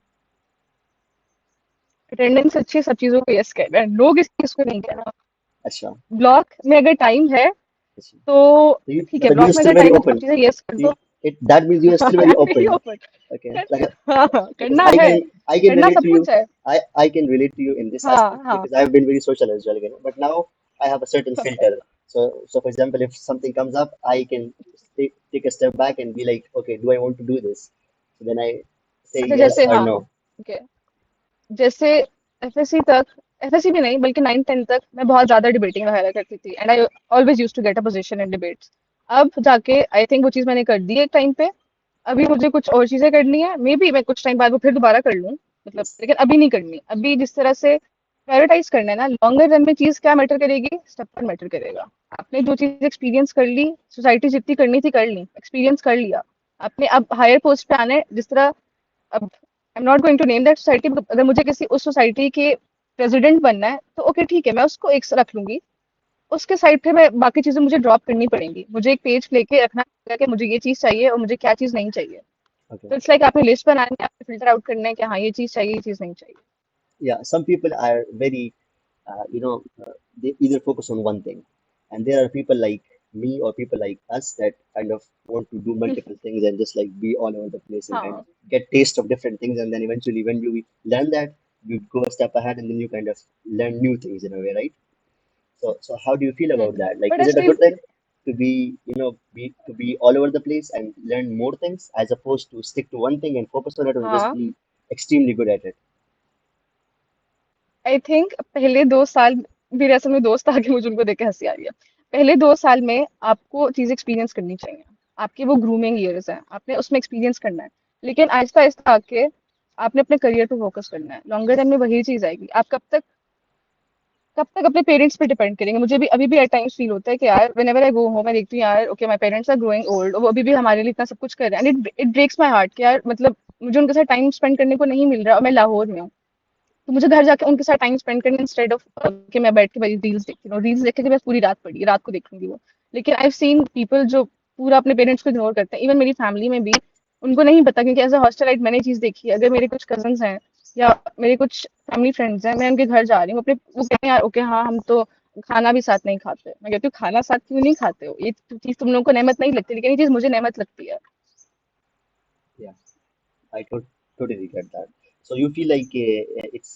Attendance अच्छी है, सब चीजों को यस कह रहे हैं, लोग इस चीज को नहीं कह रहा। अच्छा. ब्लॉक में अगर टाइम है अच्छा. तो So you, ठीक है, मतलब ब्लॉक you're में still अगर very टाइम है तो सब open. चीजें यस कर You, दो। that means you are still I very am very open. Open. Okay. Like हाँ हाँ, because करना I है, can I can करना relate सब to you. कुछ है। I can relate to you in this हाँ aspect हाँ because I've been very social as well, you know. But now I have a certain filter. So for example, if something comes up, I can take a step back and be like, okay, do I want to do this? So then I say अच्छा, yes जैसे or हाँ, no. Okay, जैसे FSc तक, FSc भी नहीं बल्कि 9th 10th तक मैं बहुत ज्यादा डिबेटिंग वगैरह करती थी, and I always use to get a position in debates. अब जाके आई थिंक वो चीज मैंने कर दी एक टाइम पे। अभी मुझे कुछ और चीजें करनी है, मे बी मैं कुछ टाइम बाद वो फिर दोबारा कर लूँ, मतलब Yes. लेकिन अभी नहीं करनी। अभी जिस तरह से प्रायोरिटाइज करना है ना, लॉन्गर रन में चीज क्या मैटर करेगी, स्टेप पर मैटर करेगा। आपने जो चीज एक्सपीरियंस कर ली, सोसाइटी जितनी करनी थी कर ली, एक्सपीरियंस कर लिया, आपने अब हायर पोस्ट पे आना है। जिस तरह, अब I am not going to name that society, अगर मुझे किसी उस सोसाइटी के प्रेसिडेंट बनना है तो ओके ठीक है, मैं उसको एक रख लूंगी, उसके साइड पे मैं बाकी चीजें मुझे ड्रॉप करनी पड़ेंगी, मुझे एक पेज लेके रखना पड़ेगा कि मुझे ये चीज चाहिए और मुझे क्या चीज नहीं चाहिए। Okay. तो इट्स लाइक आपने लिस्ट बनानी है, आपने फिल्टर आउट करना है कि हाँ ये चीज चाहिए, ये चीज नहीं चाहिए। Yeah. Some people are very, they either focus on one thing, and there are people like me or people like us that kind of want to do multiple things and just like be all over the place and kind of हाँ, get taste of different things, and then eventually when you learn that, you go a step ahead and then you kind of learn new things in a way, right? So how do you feel about that? Like, but is I it a feel, good thing to be all over the place and learn more things as opposed to stick to one thing and focus on it or just हाँ, be extremely good at it? I think पहले 2 साल, मेरे असल में दोस्त आके मुझे उनको देख के हंसी आ रही है। पहले 2 साल में आपको चीज एक्सपीरियंस करनी चाहिए, आपके वो ग्रूमिंग ईयर्स हैं, आपने उसमें एक्सपीरियंस करना है। लेकिन आहिस्ता आहिस्ता आके आपने अपने करियर पे फोकस करना है, लॉन्गर रन में वही चीज आएगी। आप कब तक अपने पेरेंट्स पे डिपेंड करेंगे। मुझे भी अभी भी एट टाइम्स फील होता है कि यार व्हेनेवर आई गो होम, मैं देखती हूँ यार okay my parents are growing old, वो अभी भी हमारे लिए इतना सब कुछ कर रहे हैं, and it breaks my heart कि यार मतलब मुझे उनके साथ टाइम स्पेंड करने को नहीं मिल रहा, और मैं लाहौर में हूँ। तो मुझे घर जाके उनके साथ टाइम स्पेंड करना इंस्टेड ऑफ कि मैं बैठ के वही रील्स देखती हूँ, रील्स देख के मैं पूरी रात पड़ी, रात को देखूंगी वो। लेकिन आई हैव सीन पीपल जो पूरा अपने पेरेंट्स को इग्नोर करते हैं, इवन मेरी फैमिली में भी। उनको नहीं पता, क्योंकि एज अ हॉस्टलाइट मैंने चीज देखी है। अगर मेरे कुछ कजन्स हैं या मेरे कुछ फैमिली फ्रेंड्स हैं, मैं उनके घर जा रही हूँ, अपने वो कहते हैं यार ओके हाँ हम तो खाना भी साथ नहीं खाते। मैं कहती हूँ खाना साथ क्यों नहीं खाते हो, ये चीज तुम लोगों को नेमत नहीं लगती, लेकिन ये चीज मुझे नेमत लगती है। Yeah. I totally get that. So you feel like it's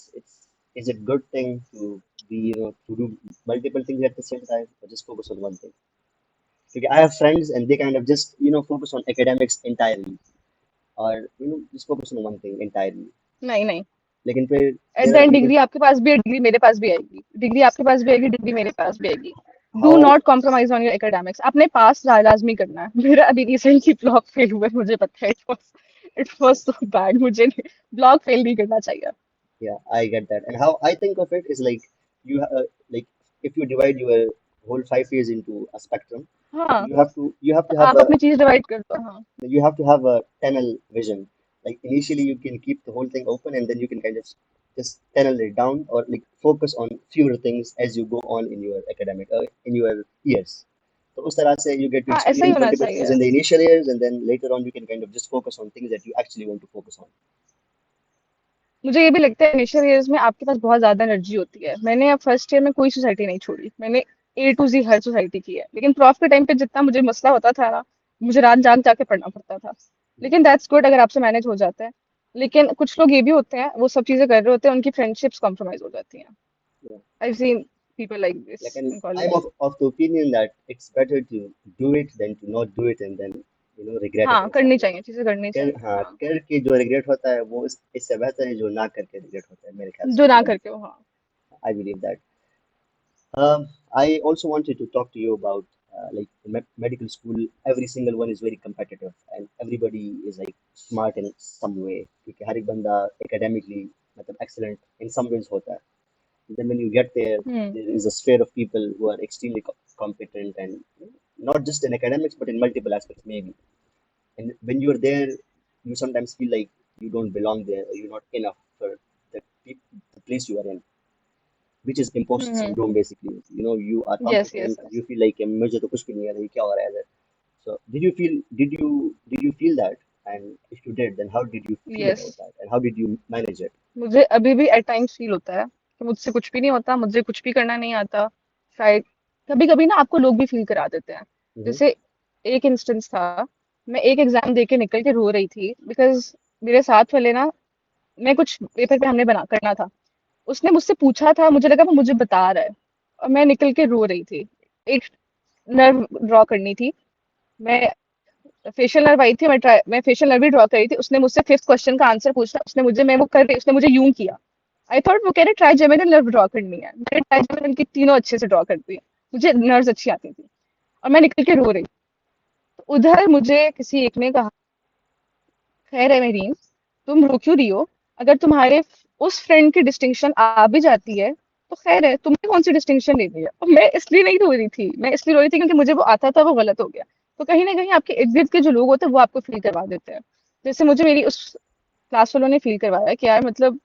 is it good thing to be to do multiple things at the same time or just focus on one thing? Because I have friends and they kind of just focus on academics entirely or just focus on one thing entirely. नहीं नहीं, लेकिन फिर at the there are and people degree आपके पास भी है, degree मेरे पास भी आएगी, डिग्री आपके पास भी आएगी, डिग्री मेरे पास भी आएगी। Do how not compromise on your academics, अपने पास लाजमी करना है। मेरा अभी रिसेंटली ब्लॉक फेल हुआ है, मुझे पता है, इट वाज सो बैड, मुझे ब्लॉक फेल नहीं करना चाहिए। yeah I get that and how I think of it is like like if you divide your whole 5 years into a spectrum, हाँ, you have to have आप a अपनी चीज divide कर दो, हाँ। tunnel vision. Like initially you can keep the whole thing open and then you can kind of just tunnel it down or like focus on fewer things as you go on in your academic in your years. So उस तरह से you get to हाँ, ऐसा ही experience होना multiple things चाहिए। in the initial years and then later on you can kind of just focus on things that you actually want to focus on. मुझे ये भी लगता है इनिशियल ईयर्स में आपके पास बहुत ज्यादा एनर्जी होती है। मैंने अब फर्स्ट ईयर में कोई सोसाइटी नहीं छोड़ी, मैंने ए टू जी हर सोसाइटी की है। लेकिन प्रॉफ के टाइम पे जितना मुझे मसला होता था ना, मुझे रात जाग जाके पढ़ना पड़ता था। लेकिन दैट्स गुड अगर आपसे मैनेज हो जाता है। लेकिन कुछ लोग ये भी होते हैं, वो सब चीजें कर रहे होते हैं, उनकी फ्रेंडशिप्स कॉम्प्रोमाइज हो जाती हैं। Yeah. I seen people like Like, this and in I'm college. of the opinion that it's better to do it than to not do it and then regret it हाँ, in some करनी way. चाहिए, चीजें करनी कर चाहिए, हाँ हाँ। करके जो रिग्रेट होता है वो इससे बेहतर है जो ना करके रिग्रेट होता है मेरे ख्याल से जो ना मतलब करके हो, हाँ। I believe that. I also wanted to talk to you about like medical school. Every single one is very competitive, and everybody is like smart in some way. क्योंकि हर एक बंदा academically मतलब excellent in some ways होता है. Then when you get there, hmm. there is a sphere of people who are extremely competent and not just in academics but in multiple aspects maybe. And when you're there, you sometimes feel like you don't belong there or you're not enough for the place you are in, which is imposter hmm. syndrome basically. You are yes, yes, competent, yes. you feel like मुझे तो कुछ भी नहीं आ रहा, ये क्या हो रहा है इधर? So did you feel that? And if you did, then how did you feel yes. about that? And how did you manage it? मुझे अभी भी एट टाइम्स फील होता है कि मुझसे कुछ भी नहीं होता, मुझे कुछ भी करना नहीं आता। शायद कभी कभी ना आपको लोग भी फील करा देते हैं। Mm-hmm. जैसे एक इंस्टेंस था, मैं एक एग्जाम दे के निकल के रो रही थी बिकॉज मेरे साथ वाले ना, मैं कुछ पेपर पे हमने बना करना था, उसने मुझसे पूछा था, मुझे लगा वो मुझे बता रहा है, और मैं निकल के रो रही थी। एक नर्व ड्रॉ करनी थी, मैं फेशियल नर्व आई थी, मैं फेशियल नर्व भी ड्रॉ करी थी। उसने मुझसे फिफ्थ क्वेश्चन का आंसर पूछा, उसने मुझे मैं वो कर रही, उसने मुझे यूं किया। आई थॉट वो कह रहे ट्राइजेमिनल नर्व ड्रॉ करनी है, मैंने ट्राइजेमिनल की तीनों अच्छे से ड्रॉ कर दी। मुझे नर्व्स अच्छी आती थी और मैं निकल के रो रही। उधर मुझे किसी एक ने कहा, खैर है मेरीन, तुम रो क्यों रही हो? अगर तुम्हारे उस फ्रेंड की डिस्टिंक्शन आ भी जाती है तो खैर है, तुमने कौन सी डिस्टिंक्शन ले ली है? और मैं इसलिए नहीं रो रही थी, मैं इसलिए रो रही थी क्योंकि मुझे वो आता था, वो गलत हो गया। तो कहीं ना कहीं आपके इर्द गिर्द के जो लोग होते हैं वो आपको फील करवा देते हैं। जैसे मुझे मेरी उस क्लास वालों ने फील करवाया कि यार मतलब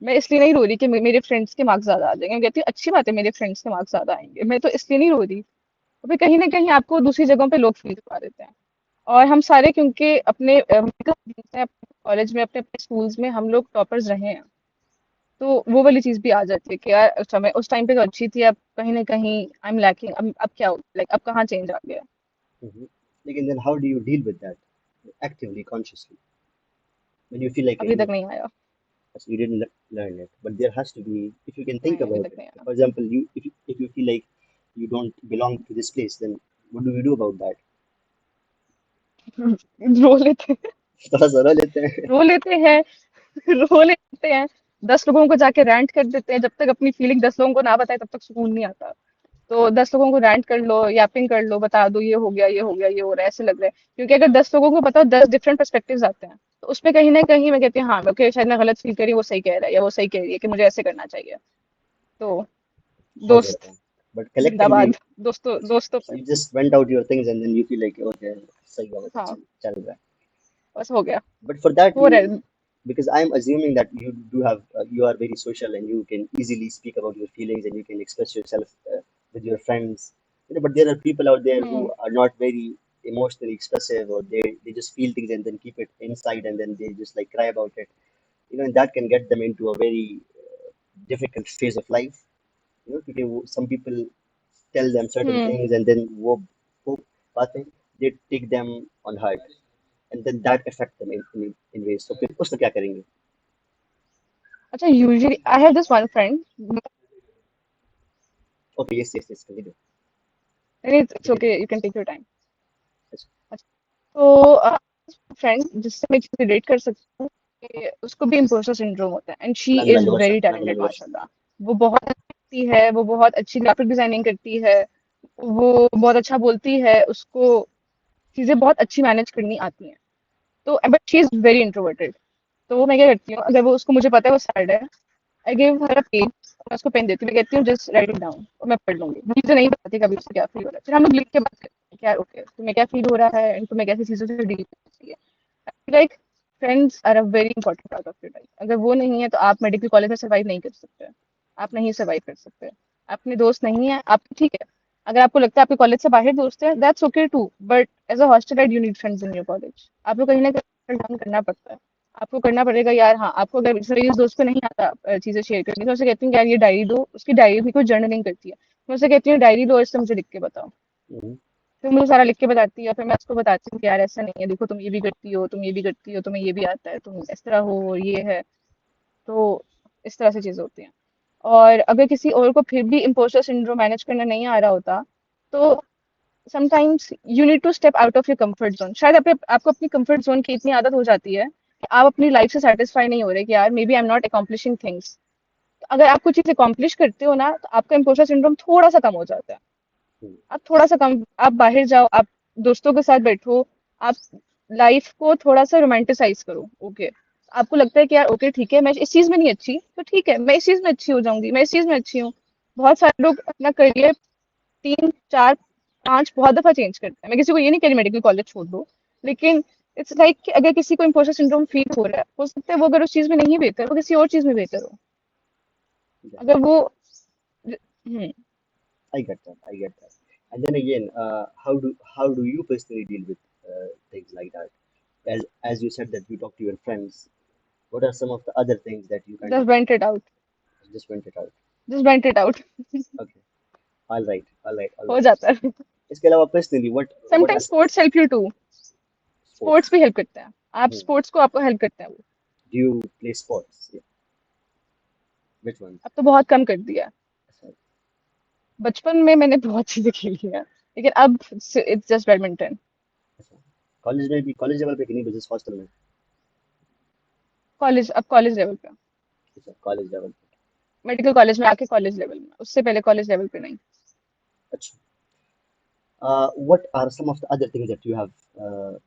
मैं इसलिए नहीं रो रही कि मेरे फ्रेंड्स के मार्क्स ज्यादा आ जाएंगे। मैं कहती हूँ अच्छी बात है, मेरे फ्रेंड्स के मार्क्स ज्यादा आएंगे, मैं तो इसलिए नहीं रो रही। तो फिर कहीं ना कहीं आपको दूसरी जगहों पे लोग फील करवा देते हैं। और हम सारे क्योंकि अपने कॉलेज में, अपने अपने स्कूल्स में हम लोग टॉपर्स रहे हैं, तो वो वाली चीज भी आ जाती है कि यार उस समय उस टाइम पे तो अच्छी थी, अब कहीं ना कहीं आई एम लैकिंग, अब क्या हो, लाइक अब कहाँ चेंज आ गया। Mm-hmm. Like, and then how do you deal with that actively, consciously, when you feel like अभी तक नहीं आया। you didn't learn it? But there has to be, if you can think नहीं, अभी about तक it. नहीं आया। For example, if you feel like you don't belong to this place, then what do we do about that? रो लेते हैं। थोड़ा सा रो लेते हैं. रो लेते हैं। रो लेते हैं। 10 लोगों को जाके रेंट कर देते हैं, जब तक अपनी फीलिंग 10 लोगों को ना बताए तब तक सुकून नहीं आता। तो 10 लोगों को रैंट कर लो, यापिंग कर लो, बता दो ये हो गया, ये हो गया, ये हो रहा है, ऐसे लग रहा है। क्योंकि अगर 10 लोगों को पता हो, 10 डिफरेंट पर्सपेक्टिव्स आते हैं, तो उसमें कहीं ना कहीं मैं कहती हूँ हाँ ओके, शायद मैं गलत फील करी, वो सही कह रहा है या वो सही कह रही है कि मुझे ऐसे करना चाहिए। तो हो जाता दोस्त है. But collectively, जिंदाबाद। दोस्तों दोस्तों so पे। you just went out your things and then you feel like okay, सही है मतलब हाँ, चल रहा है. बस हो गया। But for that हो रहा है। because I'm assuming that you do have you are very social and you can easily speak about your feelings and you can express yourself with your friends. But there are people out there who hmm. are not very emotionally expressive or they just feel things and then keep it inside and then they just like cry about it. And that can get them into a very difficult phase of life. Because some people tell them certain hmm. things and then वो बातें they take them on heart and then that affect them in ways. So फिर उसको क्या करेंगे? अच्छा, usually I have this one friend. Okay, yes, yes, yes, continue. It's Continue. Okay, you can take your time. अच्छा, तो friend जिससे मैं चीज़ relate कर सकती हूँ कि उसको भी इम्पोस्टर सिंड्रोम होता है, and she Nagmani is Varsha, very Nagmani talented Varsha. माशाल्लाह। वो बहुत अच्छी है, वो बहुत अच्छी ग्राफिक डिजाइनिंग करती है, वो बहुत अच्छा बोलती है, उसको चीजें बहुत अच्छी मैनेज करनी आती हैं। तो but she is very introverted. तो वो मैं क्या करती हूँ, अगर वो उसको मुझे पता है वो सैड है, I give her a page, मैं उसको पेन देती हूँ, मैं कहती हूँ जस्ट राइट इट डाउन और मैं पढ़ लूंगी, मुझे नहीं बताती कभी उससे क्या फील हो रहा है, फिर हम लोग लिख के बात करते हैं क्या ओके तुम्हें क्या फील हो रहा है and तुम्हें कैसी चीजों से डील करना चाहिए। Like friends are a very important part of your life, अगर वो नहीं है तो आप मेडिकल कॉलेज में सर्वाइव नहीं कर सकते, आप नहीं सर्वाइव कर सकते। अपने दोस्त नहीं है आप ठीक है, अगर आपको लगता है आपके कॉलेज से बाहर दोस्त है that's okay too, but as a hostel you need friends in your college, आपको कहीं ना कहीं डाउन करना पड़ता है, आपको करना पड़ेगा यार। हाँ आपको अगर मेरे इस दोस्त को नहीं आता चीजें शेयर करनी, तो मैं उसे कहती हूँ यार ये डायरी दो, उसकी डायरी भी कोई जर्नलिंग करती है, मैं उसे कहती हूँ डायरी दो इससे मुझे लिख के बताओ, हम्म, फिर मुझे सारा लिख के बताती है, फिर मैं उसको बताती हूँ कि यार ऐसा नहीं है, देखो तुम ये भी करती हो, तुम ये भी करती हो, तुम्हें ये भी आता है, तुम इस तरह हो और ये है। तो इस तरह से चीजें होती हैं। और अगर किसी और को फिर भी इम्पोस्टर सिंड्रोम मैनेज करना नहीं आ रहा होता, तो sometimes you need to step out of your comfort zone. शायद आपको अपनी कंफर्ट जोन की इतनी आदत हो जाती है कि आप अपनी लाइफ से सेटिस्फाई नहीं हो रहे कि यार may be I am not accomplishing things. अगर आप कुछ चीज अकॉम्प्लिश करते हो ना तो आपका इम्पोस्टर सिंड्रोम थोड़ा सा कम हो जाता है। हम्म, आप थोड़ा सा कम, आप बाहर जाओ, आप दोस्तों के साथ बैठो, आप लाइफ को थोड़ा सा रोमांटिसाइज करो। ओके आपको लगता है कि यार ओके ठीक है मैं इस चीज में नहीं अच्छी तो ठीक है मैं इस चीज में अच्छी हो जाऊंगी, मैं इस चीज में अच्छी हूँ। बहुत सारे लोग अपना करियर 3 4 5 बहुत दफा चेंज करते हैं, मैं किसी को ये नहीं कह रही मेडिकल कॉलेज छोड़ दो, लेकिन इट्स लाइक कि अगर किसी को इम्पोस्टर सिंड्रोम फील हो रहा है हो सकता है वो अगर उस चीज में नहीं बेहतर वो किसी और चीज में बेहतर हो। yeah, अगर वो हम्म I get that. I get that. And then again, how do you personally deal with things like that? As you said that you talk to your friends, what are some of the other things that you kind of just went it out, just went it out? Just went it out Okay, all right, all right, all हो right. जाता है। इसके अलावा personally, what are sometimes sports help you to, sports sports? भी help करते हैं, आप Hmm. Sports को आपको हेल्प करते हैं वो। Do you play sports? Yeah. Which ones? अब तो बहुत कम कर दिया है, अच्छा, बचपन में मैंने बहुत चीजें खेली हैं लेकिन अब इट्स जस्ट बैडमिंटन। अच्छा। कॉलेज में भी कॉलेज लेवल पे कि नहीं बिजनेस हॉस्टल में? कॉलेज, अब कॉलेज लेवल पे, अच्छा, कॉलेज लेवल पे। मेडिकल कॉलेज में आके कॉलेज लेवल में, उससे पहले कॉलेज लेवल पे नहीं। अच्छा। What are some of the other things that you have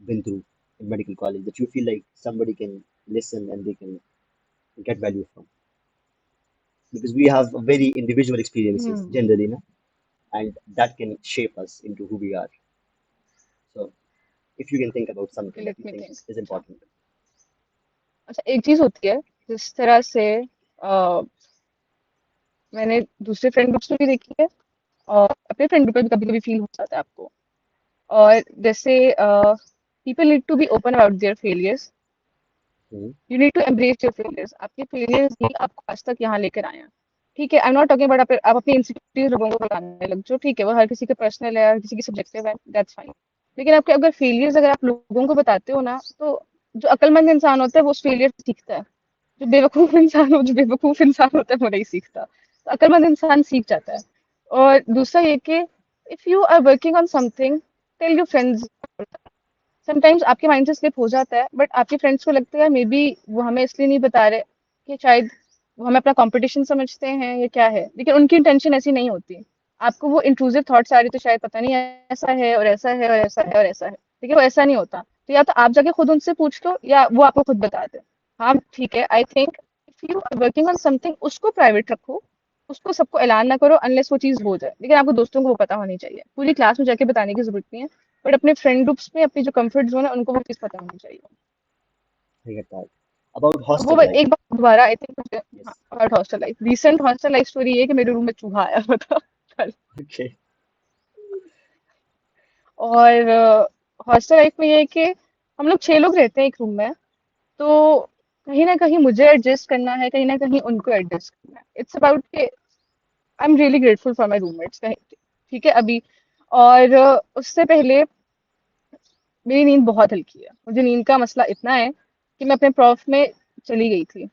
been through in medical college that you feel like somebody can listen and they can get value from? Because we have very individual experiences hmm generally, no? And that can shape us into who we are. So if you can think about something that let you me think think. is अच्छा, important. अच्छा एक चीज होती है जिस तरह से मैंने दूसरे फ्रेंड ग्रुप्स में भी देखी है और अपने फ्रेंड ग्रुप में भी कभी कभी फील हो जाता है आपको। और जैसे people need to be open about their failures, Hmm. You need to embrace your failures, आपके फेलियर्स ही आपको आज तक यहाँ लेकर आए हैं। ठीक है I am not talking about आप अपनी इनसिक्योरिटीज लोगों को बताने लग जाओ, ठीक है वो हर किसी का पर्सनल है हर किसी की सब्जेक्टिव है, दैट्स फाइन। लेकिन आपके अगर फेलियर्स अगर आप लोगों को बताते हो ना तो जो अक्लमंद इंसान होता है वो उस फेलियर से सीखता है, जो बेवकूफ इंसान होता है वो नहीं सीखता, तो अक्लमंद इंसान सीख जाता है। और दूसरा ये कि if you are working on something tell your friends. Sometimes आपके माइंड से स्लिप हो जाता है बट आपके फ्रेंड्स को लगता है मे बी वो हमें इसलिए नहीं बता रहे कि शायद वो हमें अपना कंपटीशन समझते हैं या क्या है, लेकिन उनकी इंटेंशन ऐसी नहीं होती। आपको वो इंट्रूसिव थॉट्स आ रही तो शायद पता नहीं ऐसा है और ऐसा है और ऐसा है और ऐसा है, लेकिन वो ऐसा नहीं होता, तो या तो आप जाके खुद उनसे पूछ लो या वो आपको खुद बता दे। हाँ ठीक है I think if you are working on something उसको प्राइवेट रखो, उसको सबको ऐलान ना करो अनलेस वो चीज हो जाए, लेकिन आपको दोस्तों को वो पता होनी चाहिए, पूरी क्लास में जाके बताने की जरूरत नहीं है, बट अपने फ्रेंड ग्रुप्स में अपनी जो कंफर्ट जोन है उनको वो चीज पता होनी चाहिए। I get that. About और hostel life. एक बार दोबारा I think Yes. About hostel life, recent hostel life story ये है कि मेरे रूम में चूहा आया हुआ था कल। Okay. और हॉस्टल लाइफ में ये है कि हम लोग 6 लोग रहते हैं एक रूम में, तो कहीं ना कहीं मुझे एडजस्ट करना है कहीं ना कहीं उनको एडजस्ट करना है, इट्स अबाउट के I am really grateful for my roommates. ठीक है अभी और उससे पहले मेरी नींद बहुत हल्की है, मुझे नींद का मसला इतना है कि मैं अपने प्रोफ में चली गई थी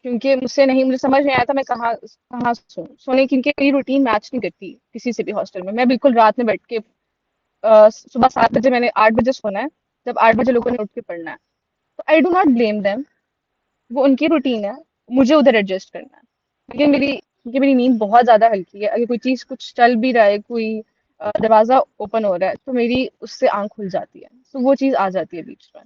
क्योंकि मुझे समझ नहीं आया था मैं कहाँ कहाँ सोने की, मेरी रूटीन मैच नहीं करती किसी से भी हॉस्टल में, मैं बिल्कुल रात में बैठ के सुबह 7 बजे मैंने 8 बजे सोना है, जब 8 बजे लोगों ने उठ के पढ़ना है, तो I do not blame them, वो उनकी रूटीन है, मुझे उधर एडजस्ट करना है। लेकिन मेरी नींद बहुत ज्यादा हल्की है, अगर कोई चीज कुछ चल भी रहा है, कोई दरवाजा ओपन हो रहा है तो मेरी उससे आंख खुल जाती है, तो वो चीज आ जाती है बीच में।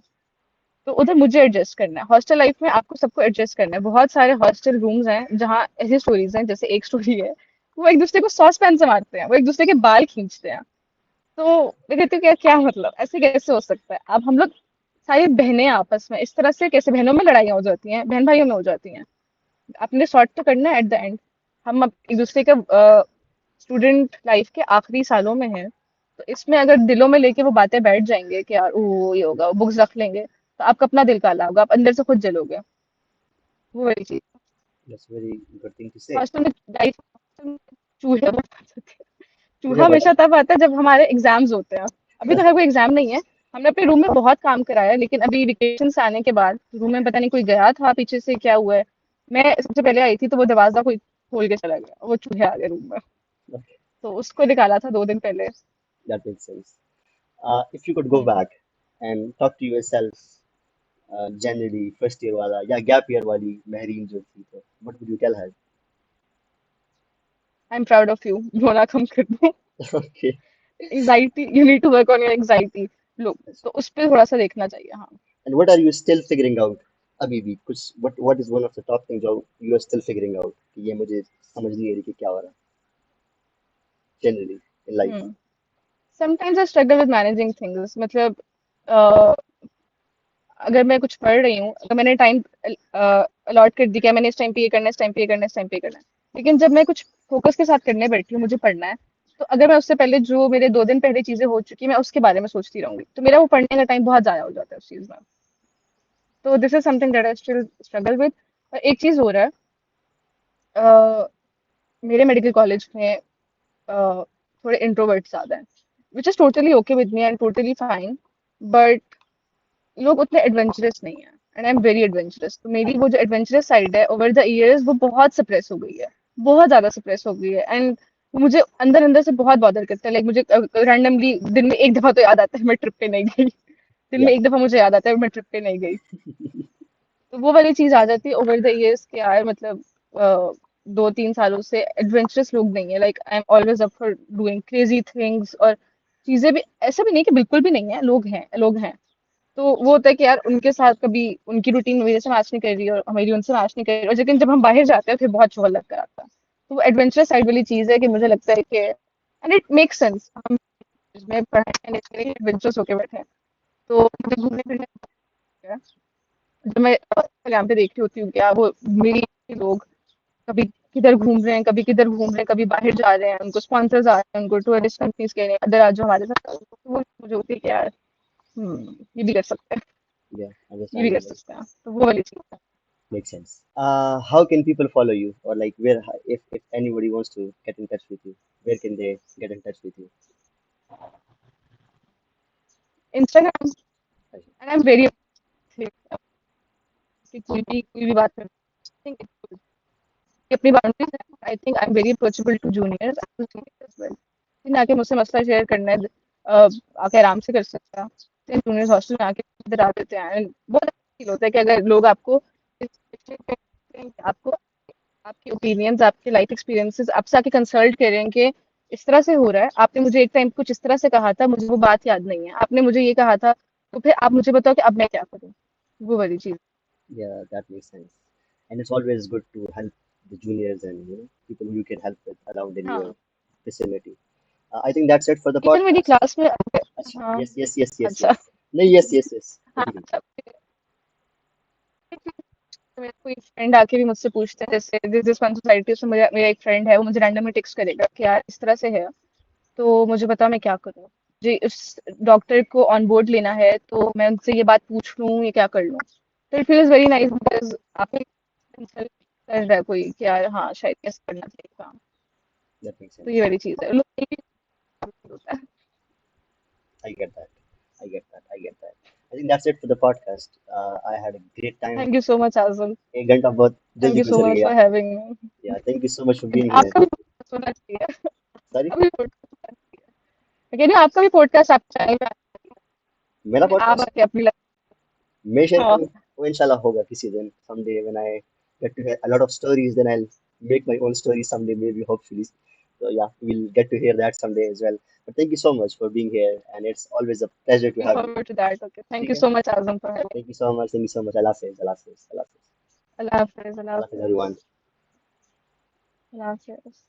तो उधर मुझे एडजस्ट करना है। हॉस्टल लाइफ में आपको सबको एडजस्ट करना है। बहुत सारे हॉस्टल रूम्स हैं जहाँ ऐसी स्टोरीज हैं, जैसे एक स्टोरी है, वो एक दूसरे को सॉस पैन से मारते हैं, वो एक दूसरे के बाल खींचते हैं। तो मैं कहती हूँ कि यार क्या मतलब, ऐसे कैसे हो सकता है? अब हम लोग सारी बहनें आपस में इस तरह से कैसे, बहनों में लड़ाइयाँ हो जाती हैं, बहन भाइयों में हो जाती हैं। आपने सॉर्ट तो करना है एट द एंड। हम अब एक दूसरे के स्टूडेंट लाइफ के आखिरी सालों में हैं, तो इसमें अगर दिलों में लेके वो बातें बैठ जाएंगे कि यार वो ये होगा, वो बुक्स रख लेंगे, तो आपका अपना दिल काला होगा, आप अंदर से खुद जलोगे। वो वाली चीज। That's very good thing to say. Hostel में लाइफ चूहे बहुत आ जाते हैं। चूहा चूहे बहुत हमेशा तब आता है जब हमारे एग्जाम्स होते हैं। अभी तो हर कोई एग्जाम नहीं है। हमने अपने रूम में बहुत काम कराया है, लेकिन अभी वेकेशन से आने के बाद रूम में पता नहीं कोई गया था पीछे से, क्या हुआ है। मैं सबसे पहले आई थी तो वो दरवाजा कोई खोल के चला गया, वो चूहे आ गए रूम में। okay. तो उसको निकाला था 2 दिन पहले। That makes sense. If you could go hmm. back and talk to yourself, generally first year वाला या gap year वाली महरीन जो थी, तो what would you tell her? I am proud of you, रोना कम कर दो। Okay. Anxiety, you need to work on your anxiety. लोग Yes. तो उस पर थोड़ा सा देखना चाहिए, हाँ। And what are you still figuring out? अभी भी कुछ what is one of the top things जो you are still figuring out कि ये मुझे समझ नहीं आ रही कि क्या हो रहा है generally in life. Hmm. Sometimes I struggle with managing things, मतलब अ, अगर मैं कुछ पढ़ रही हूँ, अगर मैंने टाइम अलॉट कर दी कि मैंने इस टाइम पे ये करना है, इस टाइम पे ये करना है, इस टाइम पे ये करना है, लेकिन जब मैं कुछ फोकस के साथ करने बैठी हूँ, मुझे पढ़ना है, तो अगर मैं उससे पहले जो मेरे 2 दिन पहले चीजें हो चुकी मैं उसके बारे में सोचती रहूंगी, तो मेरा वो पढ़ने का टाइम बहुत जाया हो जाता है उस चीज में। तो this is something that I still struggle with. और एक चीज हो रहा है, अ, मेरे मेडिकल कॉलेज में थोड़े इंट्रोवर्ट ज्यादा हैं, which is totally okay with me and totally fine. But लोग उतने एडवेंचरस नहीं है, and I am very adventurous. तो मेरी वो जो एडवेंचरस साइड है ओवर द इयर्स वो बहुत सप्रेस हो गई है, बहुत ज्यादा सप्रेस हो गई है। एंड मुझे अंदर अंदर से बहुत बॉदर करता है। लाइक मुझे रैंडमली दिन में एक दफा तो याद आता है मैं ट्रिप पे नहीं गई। दिन Yeah. में एक दफा मुझे याद आता है मैं ट्रिप पे नहीं गई। तो वो वाली चीज आ जाती है ओवर द इयर्स के यार, मतलब 2-3 सालों से एडवेंचरस लोग नहीं है। Like I am always up for doing crazy things, और चीजें भी ऐसा भी नहीं कि बिल्कुल भी नहीं है, लोग हैं, लोग हैं। तो वो होता है कि यार उनके साथ कभी उनकी रूटीन मेरे से मैच नहीं कर रही और हमारी उनसे मैच नहीं कर रही, और लेकिन जब हम बाहर जाते हैं फिर बहुत चौल लग कर आता है। तो वो एडवेंचरस साइड वाली चीज है कि मुझे लगता है कि एंड इट मेक्स सेंस, हम इसमें पढ़ाई करने के लिए एडवेंचरस होके बैठे हैं। तो मुझे घूमने फिरने का है। जब मैं इंस्टाग्राम पे देखती होती हूँ क्या वो मेरी लोग कभी किधर घूम रहे हैं, कभी किधर घूम रहे हैं, कभी बाहर जा रहे हैं, उनको स्पॉन्सर्स आ रहे हैं, उनको टूरिस्ट कंपनीज कह रहे हैं अंदर आ जाओ हमारे साथ। तो वो मुझे होती है कि यार ये भी कर सकते हैं, Yeah, ये भी कर understandable. सकते हैं, तो वो वाली चीज है। Makes sense. How can people follow you, or like where if anybody wants to get in touch with you, where can they get in touch with you? Instagram, Right. And I am very, कोई भी बात कर, अपनी boundaries है। I think I am very approachable to juniors and seniors well. जिन्हें आके मुझसे मसला शेयर करना है, आके आराम से कर सकता है। जूनियर्स हॉस्टल में आके इधर आ देते हैं and बहुत अच्छा फील होता है कि अगर लोग आपको आपको आपके ओपिनियंस, आपके लाइफ एक्सपीरियंसेस आपसे आके कंसल्ट करें कि इस तरह से हो रहा है, आपने मुझे एक टाइम कुछ इस तरह से कहा था, मुझे वो बात याद नहीं है, आपने मुझे ये कहा था, तो फिर आप मुझे बताओ कि अब मैं क्या करूँ। वो वाली चीज। Yeah, that makes sense. And it's always good to help the juniors and people who you can help with around in your हाँ, vicinity. I think that's it for the even मेरी podcast. क्लास में। अच्छा, हाँ। yes, yes, yes, yes, अच्छा। yes. नहीं, yes, yes, yes. हाँ, Continue. अच्छा। मेरे कोई फ्रेंड आके भी मुझसे पूछते हैं, जैसे दिस दिस वन सोसाइटी से, मुझे मेरा एक फ्रेंड है, वो मुझे रैंडमली टेक्स्ट करेगा कि यार इस तरह से है, तो मुझे बता मैं क्या करूँ। जी, उस डॉक्टर को ऑन बोर्ड लेना है, तो मैं उनसे ये बात पूछ लूँ, ये क्या कर लूँ। तो it feels very nice because आपको कंसल्ट कर रहा है कोई कि यार हाँ शायद कैसे करना चाहिए काम। That makes तो ये sense. वाली चीज है, लोग ये भी होता है। I get that. I get that. I get that. I think that's it for the podcast. I had a great time. Thank you so much Azam. एक घंटा बहुत थैंक जल्दी यू सो गुजर मच गया. For having Yeah, thank you so much for me. being here. आपका भी podcast होना चाहिए। Sorry, आपका भी podcast होना चाहिए। मैं कह रही हूँ आपका भी पॉडकास्ट आप चैनल पे मेरा आप podcast. आके अपनी मैं शेयर हाँ। करूँ. वो इंशाल्लाह होगा किसी दिन. Someday when I get to hear a lot of stories, then I'll make my own stories someday, maybe, hopefully. So yeah, we'll get to hear that someday as well. But thank you so much for being here, and it's always a pleasure to Looking have you. forward to that. Okay. Thank you Okay? so much, Azam, for having Thank me. you so much. Thank you so much. Allah Hafiz. Allah Hafiz. Allah Hafiz. Allah Hafiz. Allah Allah Hafiz, Hafiz. everyone. Allah Hafiz.